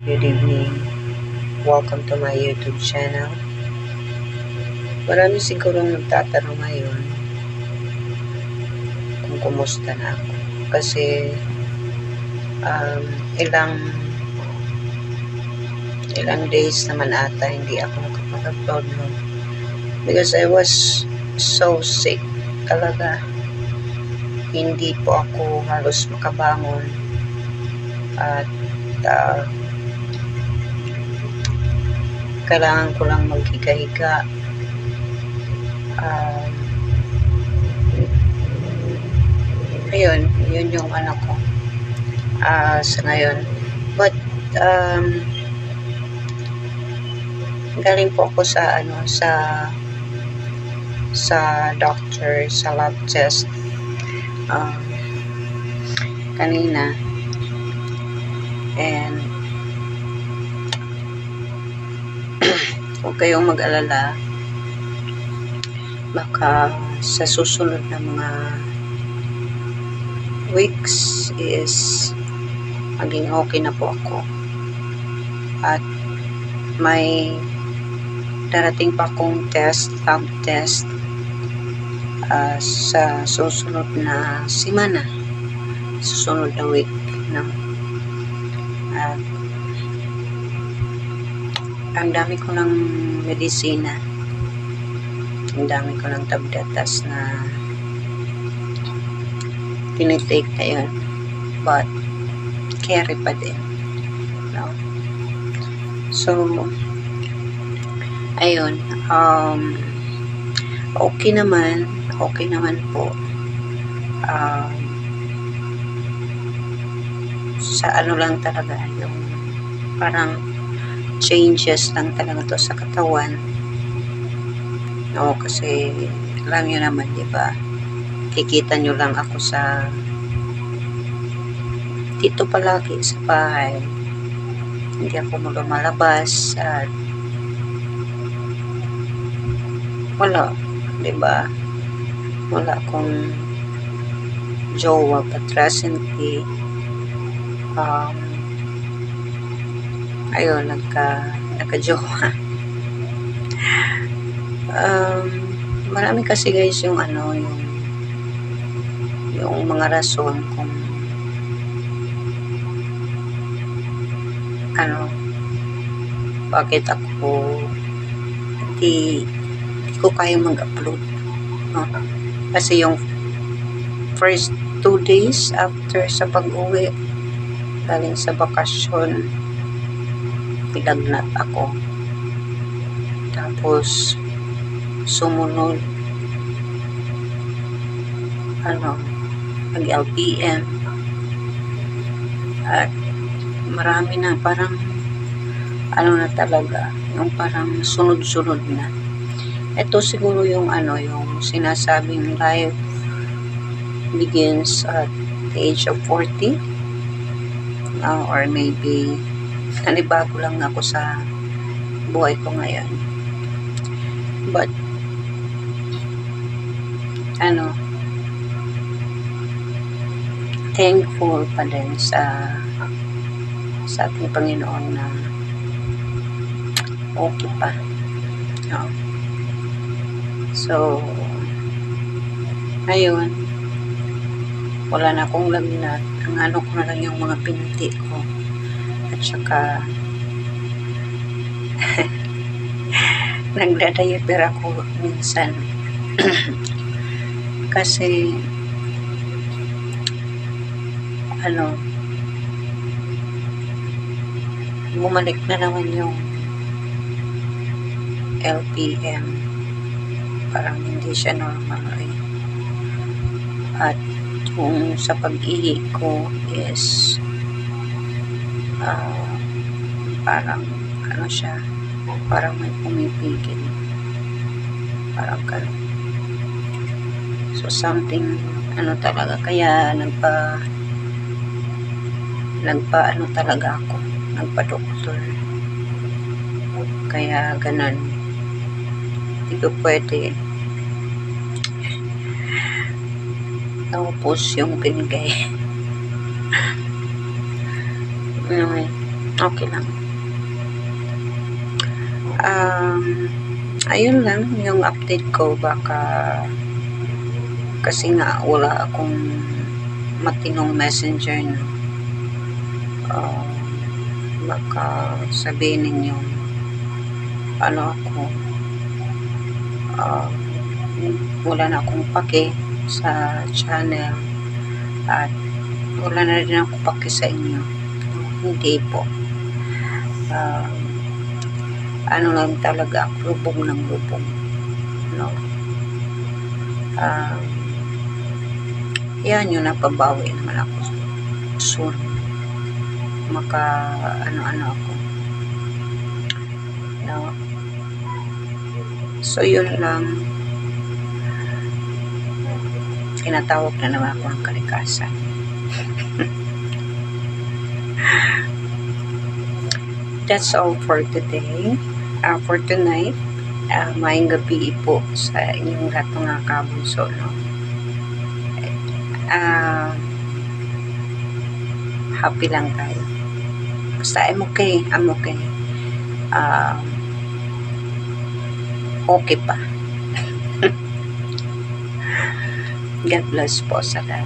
Good evening. Welcome to my YouTube channel. Marami sigurong nagtatanong ngayon kung kumusta na ako. Kasi ilang days naman ata hindi ako nakapag-upload no? Because I was so sick talaga. Hindi po ako halos makabangon at kailangan ko lang maghiga-higa. Ayun, yun yung ano ko sa ngayon. But galing po ako sa doctor, sa lab test kanina, and huwag kayong mag-alala, baka sa susunod na mga weeks is maging okay na po ako. At may darating pa akong lab test sa susunod na semana, susunod na week, no? At ang dami ko ng medisina, ang dami ko ng tabletas na tinitake ngayon, but carry pa din, no? So ayun, okay naman po. Sa ano lang talaga, yung parang changes lang talaga to sa katawan. No, kasi alam nyo naman, di ba? Kikita nyo lang ako dito palagi sa bahay. Hindi ako lumalabas at wala, di ba? Wala akong jowa, but recently ayun, nagka-jowa. Marami kasi guys yung mga rason kung bakit ako hindi ko kaya mag-upload, no? Kasi yung first 2 days after sa pag-uwi galing sa bakasyon, nilagnat ako. Tapos sumunod nag-LPM at marami na, parang na talaga, yung parang sunod-sunod na. Ito siguro yung yung sinasabing life begins at the age of 40, or maybe nanibago lang ako sa buhay ko ngayon. But thankful pa din sa ating Panginoon na okay pa, no? So ayun, wala na akong lagnat. Ang ko na lang yung mga pinti ko, at saka nagda-diaper ako minsan kasi bumalik na naman yung LPM, parang hindi siya normal at kung sa pag-ihi ko is parang siya, parang may pumipigil, parang gano'n. So something talaga, kaya talaga ako, nagpa-doktor. Kaya ganun, hindi ko pwede naupos yung binigay. Anyway, Okay lang. Ayun lang yung update ko. Baka kasi nga wala akong matinong messenger na baka sabihin ninyo ano ako, wala na akong pake sa channel at wala na rin akong pake sa inyo. Hindi po. Ano lang talaga, lubog ng lubog, no? Yan yun, napabawi naman ako soon. Ano ako, no? So yun lang, tinatawag na naman ako ng kalikasan. That's all for today. For tonight, maayong gabi po sa inyong lahat mga kabunso, no? Happy lang tayo. Basta I'm okay. Okay pa. God bless po sa lahat.